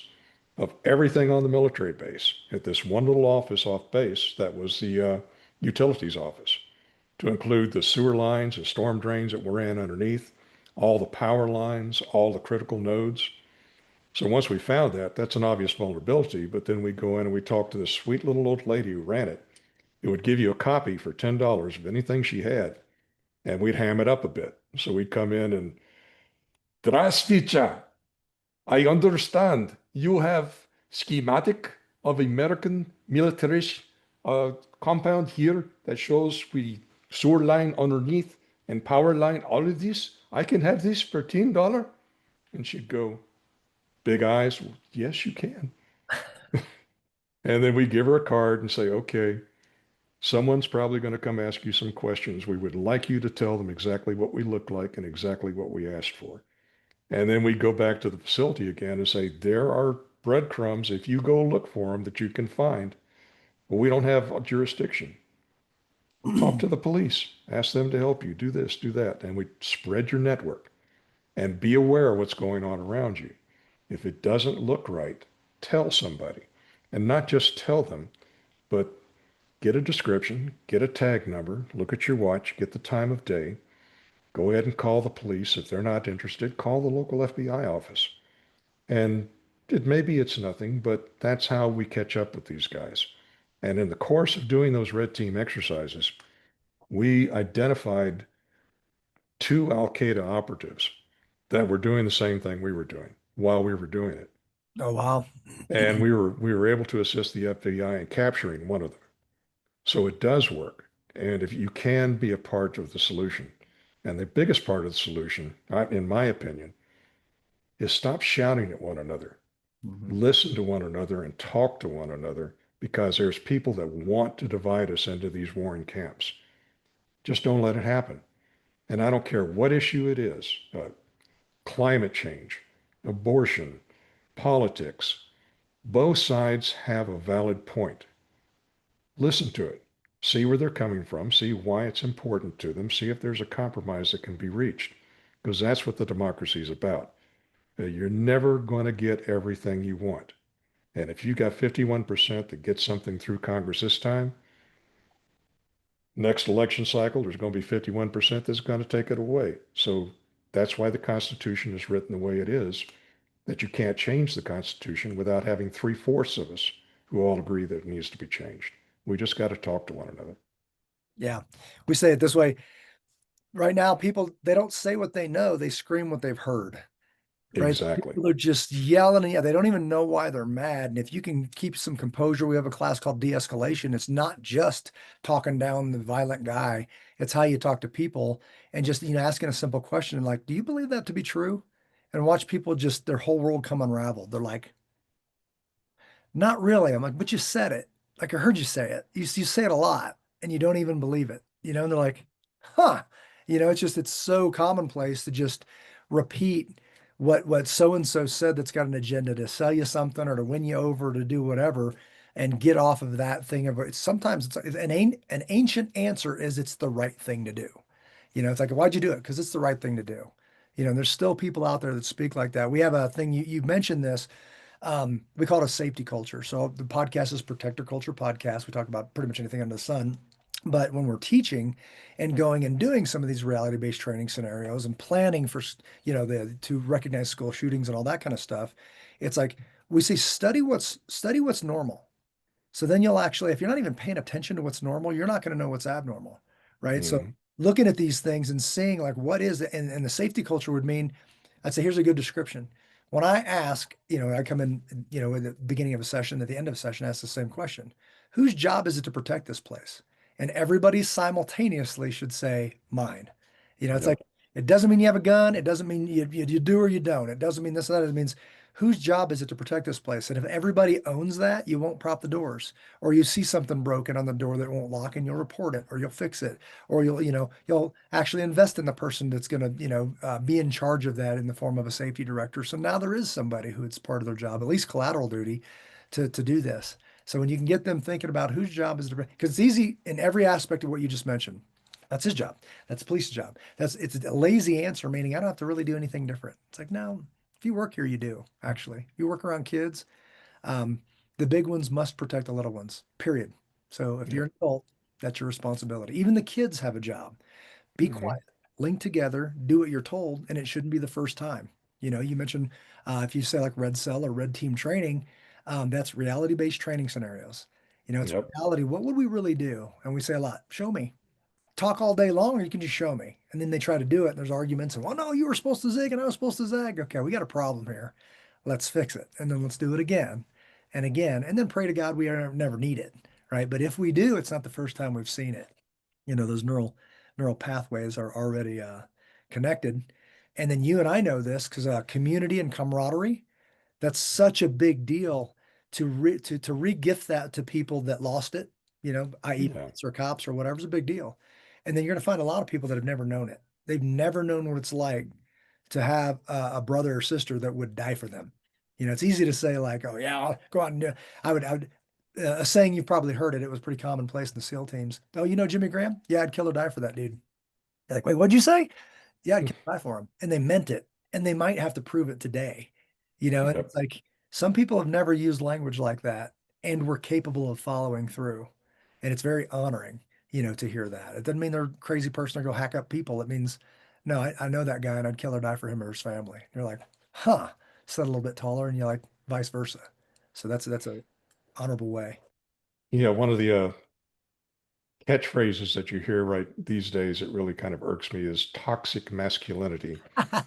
of everything on the military base at this one little office off base that was the utilities office, to include the sewer lines and storm drains that were in underneath, all the power lines, all the critical nodes. So once we found that, that's an obvious vulnerability, but then we go in and we talk to this sweet little old lady who ran it. It would give you a copy for $10 of anything she had, and we'd ham it up a bit. So we'd come in and, Здравствуйте. I understand you have schematic of American military compound here that shows the sewer line underneath and power line, all of this. I can have this for $10. And she'd go, big eyes, well, yes, you can. And then we give her a card and say, okay, someone's probably going to come ask you some questions. We would like you to tell them exactly what we look like and exactly what we asked for. And then we go back to the facility again and say, there are breadcrumbs, if you go look for them, that you can find. Well, we don't have jurisdiction. Talk to the police. Ask them to help you. Do this, do that. And we spread your network and be aware of what's going on around you. If it doesn't look right, tell somebody. And not just tell them, but get a description, get a tag number, look at your watch, get the time of day. Go ahead and call the police. If they're not interested, call the local FBI office. And maybe it's nothing, but that's how we catch up with these guys. And in the course of doing those red team exercises, we identified 2 Al-Qaeda operatives that were doing the same thing we were doing while we were doing it. Oh, wow. And we were able to assist the FBI in capturing one of them. So it does work. And if you can be a part of the solution, and the biggest part of the solution, in my opinion, is stop shouting at one another. Mhm. Listen to one another and talk to one another, because there's people that want to divide us into these warring camps. Just don't let it happen. And I don't care what issue it is, climate change, abortion, politics, both sides have a valid point. Listen to it. See where they're coming from. See why it's important to them. See if there's a compromise that can be reached, because that's what the democracy is about. You're never going to get everything you want. And if you got 51% that gets something through Congress this time, next election cycle, there's going to be 51% that's going to take it away. So that's why the Constitution is written the way it is, that you can't change the Constitution without having 3/4 of us who all agree that it needs to be changed. We just got to talk to one another. Yeah. We say it this way. Right now, people, they don't say what they know. They scream what they've heard. Right? Exactly. People are just yelling. They don't even know why they're mad. And if you can keep some composure, we have a class called de-escalation. It's not just talking down the violent guy. It's how you talk to people and just, asking a simple question like, do you believe that to be true? And watch people just, their whole world come unraveled. They're like, not really. I'm like, but you said it. Like, I heard you say it. You say it a lot and you don't even believe it, and they're like, huh, it's so commonplace to just repeat what so and so said that's got an agenda to sell you something or to win you over to do whatever and get off of that thing of it. Sometimes it's an ancient answer is it's the right thing to do. It's like, why'd you do it? Because it's the right thing to do. And there's still people out there that speak like that. We have a thing, you mentioned this, we call it a safety culture. So the podcast is Protector Culture Podcast. We talk about pretty much anything under the sun. But when we're teaching and going and doing some of these reality-based training scenarios and planning for, to recognize school shootings and all that kind of stuff, it's like we say, study what's normal. So then you'll actually, if you're not even paying attention to what's normal, you're not going to know what's abnormal, right? So Mhm. looking at these things and seeing like what is it, and the safety culture would mean, I'd say, here's a good description. When I ask, I come in, at the beginning of a session, at the end of a session, ask the same question. Whose job is it to protect this place? And everybody simultaneously should say mine. It's Yep. like, it doesn't mean you have a gun. It doesn't mean you do or you don't. It doesn't mean this or that. It means whose job is it to protect this place? And if everybody owns that, you won't prop the doors, or you see something broken on the door that won't lock and you'll report it, or you'll fix it, or you'll actually invest in the person that's going to, be in charge of that in the form of a safety director. So now there is somebody who it's part of their job, at least collateral duty, to do this. So when you can get them thinking about whose job is it, because it's easy in every aspect of what you just mentioned. That's his job. That's the police's job. It's a lazy answer, meaning I don't have to really do anything different. It's like, no, if you work here, you do actually. If you work around kids, um, the big ones must protect the little ones, period. So if you're Yep. an adult, that's your responsibility. Even the kids have a job. Be Mhm. quiet, link together, do what you're told, and it shouldn't be the first time. You mentioned if you say like red cell or red team training, that's reality-based training scenarios. It's Yep. reality. What would we really do? And we say a lot, show me. Talk all day long, or you can just show me. And then they try to do it, and there's arguments, and well, no, you were supposed to zig and I was supposed to zag. Okay, we got a problem here. Let's fix it. And then let's do it again, and then pray to God we never need it. Right. But if we do, it's not the first time we've seen it. Those neural pathways are already connected. And then you and I know this because community and camaraderie, that's such a big deal to re-gift that to people that lost it, i.e. Yeah. police or cops or whatever, is a big deal. And then you're going to find a lot of people that have never known it. They've never known what it's like to have a brother or sister that would die for them. It's easy to say like, oh yeah, I'll go out and do it. I would a saying, you've probably heard it. It was pretty commonplace in the SEAL teams. Oh, Jimmy Graham? Yeah, I'd kill or die for that dude. They're like, wait, what'd you say? Yeah, I'd kill or die for him. And they meant it. And they might have to prove it today. And Yep. it's like some people have never used language like that and were capable of following through. And it's very honoring, to hear that. It doesn't mean they're a crazy person or go hack up people. It means, no, I know that guy and I'd kill or die for him or his family. You're like, huh, set a little bit taller, and you're like vice versa. So that's a honorable way. Yeah. One of the catchphrases that you hear right these days, it really kind of irks me, is toxic masculinity.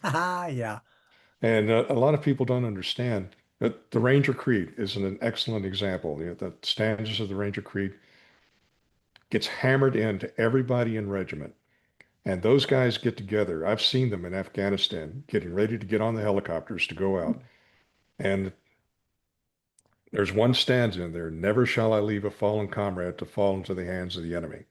Yeah. And a lot of people don't understand that the Ranger Creed is an excellent example. The stanzas of the Ranger Creed gets hammered into everybody in regiment. And those guys get together. I've seen them in Afghanistan getting ready to get on the helicopters to go out. And there's one stanza in there, never shall I leave a fallen comrade to fall into the hands of the enemy.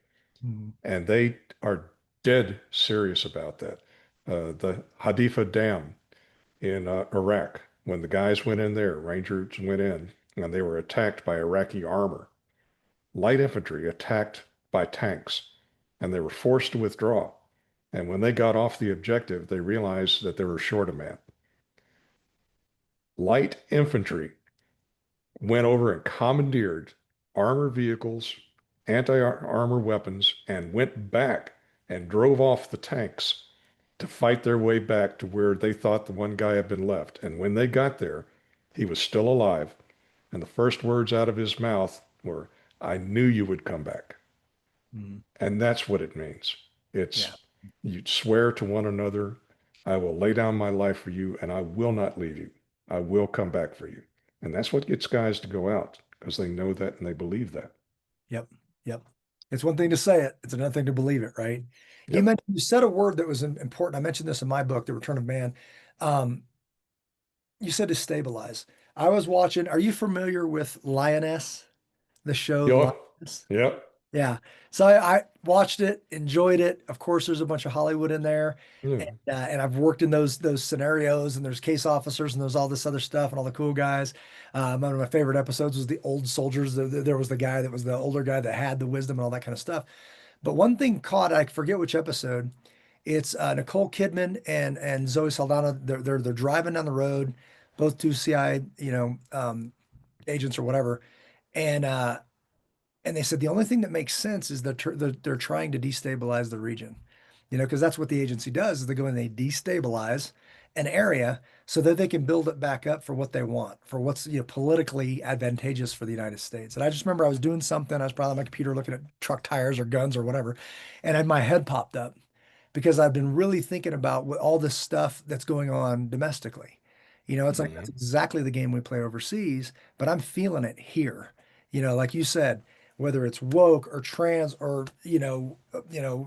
Mhm. And they are dead serious about that. The Hadifa Dam in Iraq, when the guys went in there, Rangers went in, and they were attacked by Iraqi armor, light infantry attacked by tanks, and they were forced to withdraw. And when they got off the objective, they realized that they were short a man. Light infantry went over and commandeered armor vehicles, anti-armor weapons, and went back and drove off the tanks to fight their way back to where they thought the one guy had been left. And when they got there, he was still alive. And the first words out of his mouth were, I knew you would come back. Mhm. And that's what it means. Yeah. It's you swear to one another, I will lay down my life for you and I will not leave you. I will come back for you. And that's what gets guys to go out because they know that and they believe that. Yep. Yep. It's one thing to say it. It's another thing to believe it, right? Yep. You said a word that was important. I mentioned this in my book, The Return of Man. Um, you said to stabilize. I was watching, are you familiar with Lioness, the show Yep. Lioness? Yep. Yeah. So I watched it, enjoyed it. Of course, there's a bunch of Hollywood in there, Yeah. and I've worked in those scenarios, and there's case officers, and there's all this other stuff, and all the cool guys. One of my favorite episodes was the old soldiers. There was the guy that was the older guy that had the wisdom and all that kind of stuff. But one thing caught, I forget which episode. It's Nicole Kidman and Zoe Saldana. They're driving down the road, both two CI, agents or whatever, and they said the only thing that makes sense is that they're trying to destabilize the region, because that's what the agency does is they go in and they destabilize an area so that they can build it back up for what they want, for what's politically advantageous for the United States. And I just remember I was doing something, I was probably on my computer looking at truck tires or guns or whatever, and then my head popped up because I've been really thinking about what all this stuff that's going on domestically. It's like that's Mhm. exactly the game we play overseas, but I'm feeling it here. Like you said, whether it's woke or trans or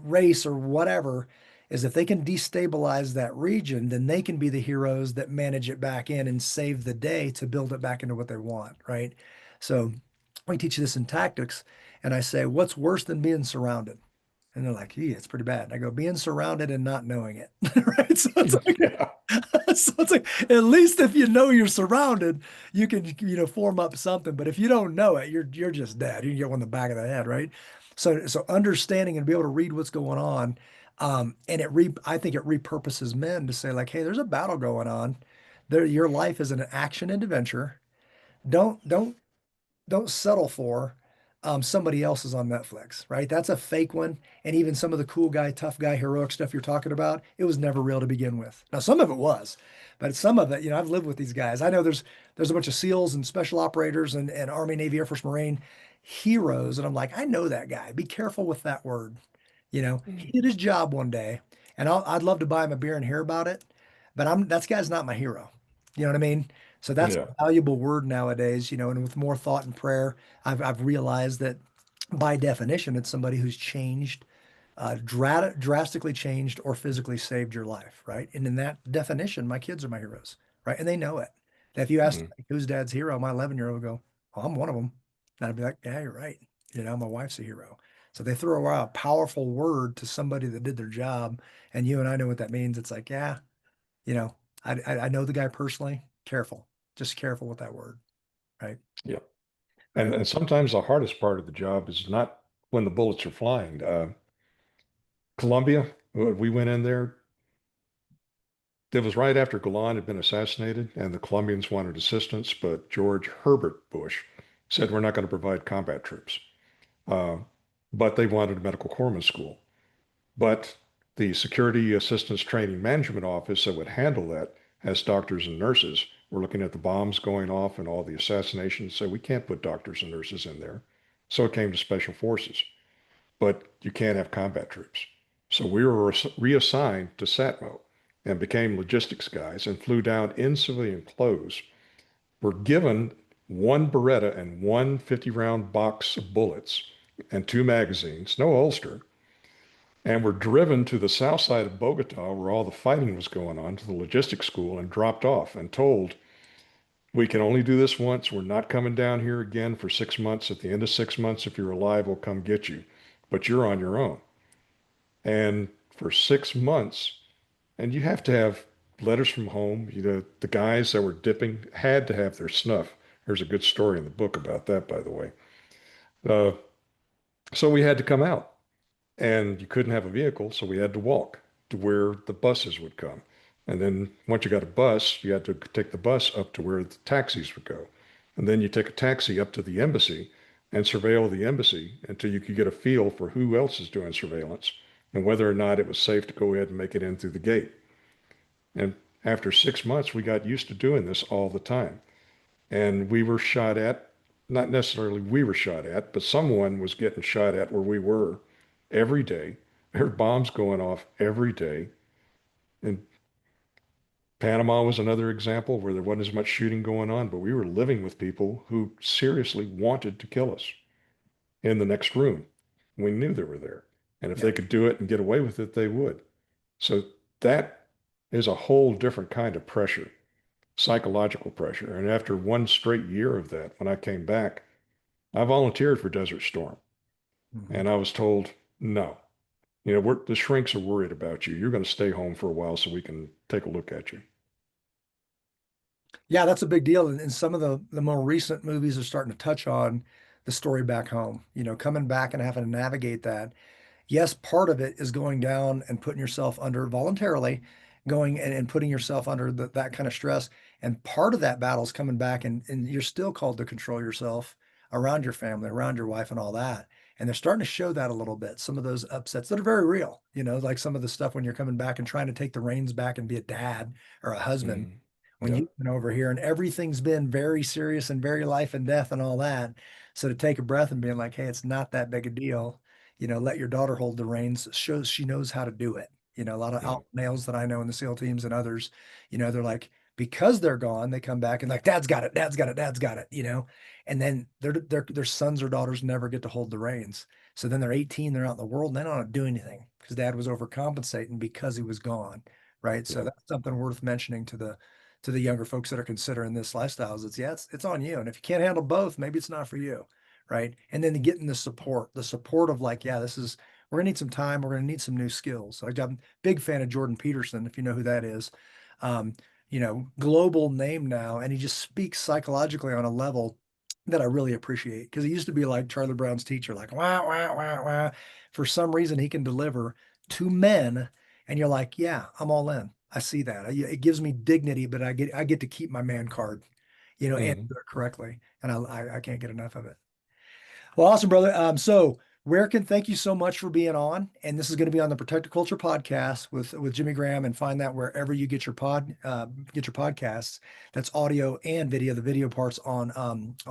race or whatever, is if they can destabilize that region, then they can be the heroes that manage it back in and save the day to build it back into what they want, right? So we teach you this in tactics, and I say, what's worse than being surrounded? And they're like, yeah, it's pretty bad. And I go, being surrounded and not knowing it. Right. So it's like, Yeah. so it's like, at least if you know you're surrounded, you can, form up something. But if you don't know it, you're just dead. You can get one in the back of the head, right? So understanding and be able to read what's going on. And I think it repurposes men to say, like, hey, there's a battle going on. Your life is an action and adventure. Don't don't settle for somebody else's on Netflix, right? That's a fake one. And even some of the cool guy, tough guy, heroic stuff you're talking about, it was never real to begin with. Now, some of it was, but some of it, I've lived with these guys. I know there's a bunch of SEALs and special operators and Army, Navy, Air Force, Marine heroes. And I'm like, I know that guy. Be careful with that word. He did his job one day, and I'd love to buy him a beer and hear about it, but that guy's not my hero. You know what I mean? So that's Yeah. a valuable word nowadays, and with more thought and prayer, I've realized that by definition, it's somebody who's changed, drastically changed or physically saved your life, right? And in that definition, my kids are my heroes, right? And they know it. If you ask Mhm. like, who's dad's hero, my 11-year-old will go, "Oh, I'm one of them." And I'd be like, yeah, you're right. My wife's a hero. So they throw out a powerful word to somebody that did their job, and you and I know what that means. It's like, yeah, you know, I know the guy personally. Careful, just careful with that word, right? Yeah. And sometimes the hardest part of the job is not when the bullets are flying. Colombia, we went in there. It was right after Golan had been assassinated, and the Colombians wanted assistance, but George Herbert Bush said, "We're not going to provide combat troops." Uh, but they wanted a medical corpsman school. But the Security Assistance Training Management Office that would handle that has doctors and nurses. We're looking at the bombs going off and all the assassinations, so we can't put doctors and nurses in there. So it came to Special Forces. But you can't have combat troops. So we were reassigned to SATMO and became logistics guys and flew down in civilian clothes. Were given one Beretta and one 50-round box of bullets and two magazines, no holster, and were driven to the south side of Bogota where all the fighting was going on to the logistics school and dropped off and told, we can only do this once. We're not coming down here again for 6 months. At the end of 6 months, if you're alive, we'll come get you. But you're on your own. And for 6 months, and you have to have letters from home. The guys that were dipping had to have their snuff. There's a good story in the book about that, by the way. Uh, so we had to come out, and you couldn't have a vehicle, so we had to walk to where the buses would come. And then once you got a bus, you had to take the bus up to where the taxis would go. And then you take a taxi up to the embassy and surveil the embassy until you could get a feel for who else is doing surveillance and whether or not it was safe to go ahead and make it in through the gate. And after 6 months, we got used to doing this all the time. And we were shot at, not necessarily we were shot at, but someone was getting shot at where we were every day. There were bombs going off every day. And Panama was another example where there wasn't as much shooting going on, but we were living with people who seriously wanted to kill us in the next room. We knew they were there. And if Yeah. they could do it and get away with it, they would. So that is a whole different kind of pressure, psychological pressure. And after one straight year of that, when I came back, I volunteered for Desert Storm. Mm-hmm. And I was told, no, the shrinks are worried about you. You're going to stay home for a while so we can take a look at you. Yeah, that's a big deal. And some of the more recent movies are starting to touch on the story back home, coming back and having to navigate that. Yes, part of it is going down and putting yourself under voluntarily, going and putting yourself under that kind of stress. And part of that battle is coming back and you're still called to control yourself around your family, around your wife and all that. And they're starting to show that a little bit, some of those upsets that are very real, like some of the stuff when you're coming back and trying to take the reins back and be a dad or a husband Mm, when yeah, you've been over here and everything's been very serious and very life and death and all that. So to take a breath and being like, hey, it's not that big a deal, let your daughter hold the reins, shows she knows how to do it. A lot of yeah, alpha males that I know in the SEAL teams and others, they're like, because they're gone, they come back and like, dad's got it, dad's got it, dad's got it, and then their sons or daughters never get to hold the reins. So then they're 18, they're out in the world, and they don't know how to do anything because dad was overcompensating because he was gone. Right. So yeah, that's something worth mentioning to the younger folks that are considering this lifestyle is it's on you. And if you can't handle both, maybe it's not for you. Right. And then getting the support of like, yeah, we're gonna need some time. We're gonna need some new skills. I'm a big fan of Jordan Peterson, if you know who that is. Um, global name now, and he just speaks psychologically on a level that I really appreciate because he used to be like Charlie Brown's teacher, like wah wah wah wah. For some reason, he can deliver to men, and you're like, yeah, I'm all in. I see that. It gives me dignity, but I get to keep my man card, and mhm. do it correctly, and I can't get enough of it. Well, awesome, brother. So thank you so much for being on. And this is going to be on the Protector Culture podcast with Jimmy Graham, and find that wherever you get your podcasts. That's audio and video. The video parts on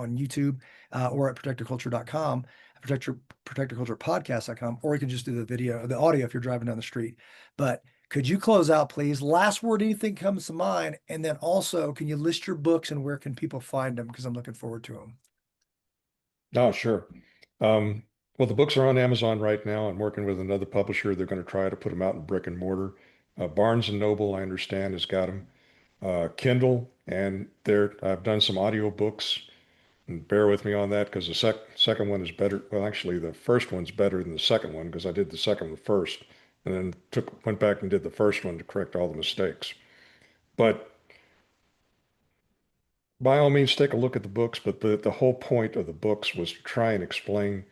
YouTube or at protectorculture.com, protectorculturepodcast.com, or you can just do the audio if you're driving down the street. But could you close out, please? Last word, anything comes to mind, and then also, can you list your books and where can people find them? Because I'm looking forward to them. Oh, sure. Um, well, the books are on Amazon right now. I'm working with another publisher. They're going to try to put them out in brick and mortar. Barnes and Noble, I understand, has got them. Kindle, and I've done some audio books. And bear with me on that because the second one is better. Well, actually, the first one's better than the second one because I did the second one first, and then went back and did the first one to correct all the mistakes. But by all means, take a look at the books. But the whole point of the books was to try and explain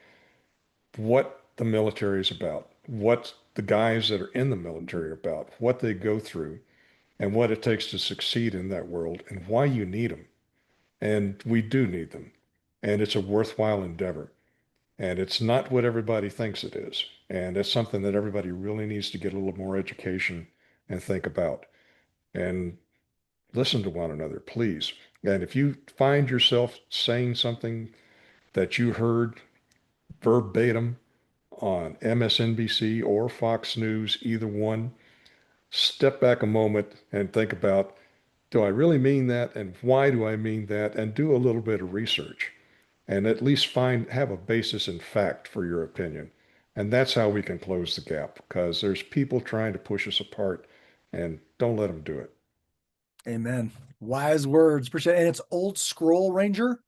what the military is about, what the guys that are in the military are about, what they go through, and what it takes to succeed in that world, and why you need them. And we do need them. And it's a worthwhile endeavor. And it's not what everybody thinks it is. And it's something that everybody really needs to get a little more education and think about. And listen to one another, please. And if you find yourself saying something that you heard verbatim on MSNBC or Fox News, either one, step back a moment and think about, do I really mean that? And why do I mean that? And do a little bit of research and at least have a basis in fact for your opinion. And that's how we can close the gap because there's people trying to push us apart and don't let them do it. Amen. Wise words. Appreciate it. And it's Old Scroll Ranger.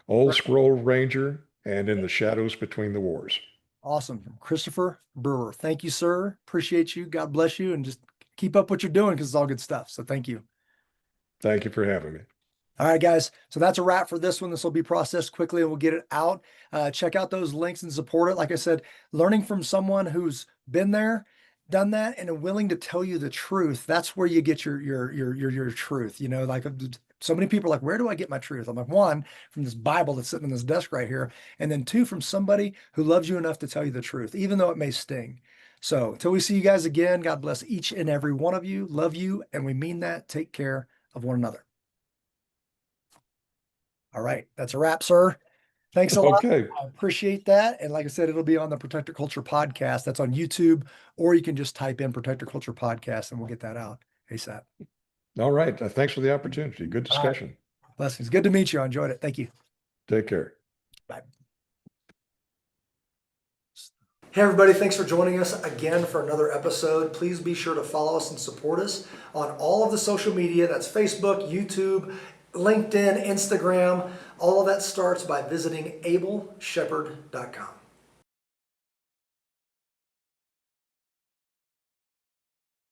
Old Scroll Ranger and In the Shadows Between the Wars. Awesome. From Christopher Brewer. Thank you, sir. Appreciate you. God bless you. And just keep up what you're doing because it's all good stuff. So thank you. Thank you for having me. All right, guys. So that's a wrap for this one. This will be processed quickly and we'll get it out. Check out those links and support it. Like I said, learning from someone who's been there, done that, and are willing to tell you the truth. That's where you get your truth. Like so many people are like, where do I get my truth? I'm like, one, from this Bible that's sitting on this desk right here. And then two, from somebody who loves you enough to tell you the truth, even though it may sting. So until we see you guys again, God bless each and every one of you. Love you. And we mean that. Take care of one another. All right. That's a wrap, sir. Thanks a lot. Okay. I appreciate that. And like I said, it'll be on the Protector Culture podcast. That's on YouTube, or you can just type in Protector Culture podcast and we'll get that out ASAP. All right. Thanks for the opportunity. Good All right. discussion. Blessings. Good to meet you. I enjoyed it. Thank you. Take care. Bye. Hey, everybody. Thanks for joining us again for another episode. Please be sure to follow us and support us on all of the social media. That's Facebook, YouTube, LinkedIn, Instagram. All of that starts by visiting ableshepherd.com.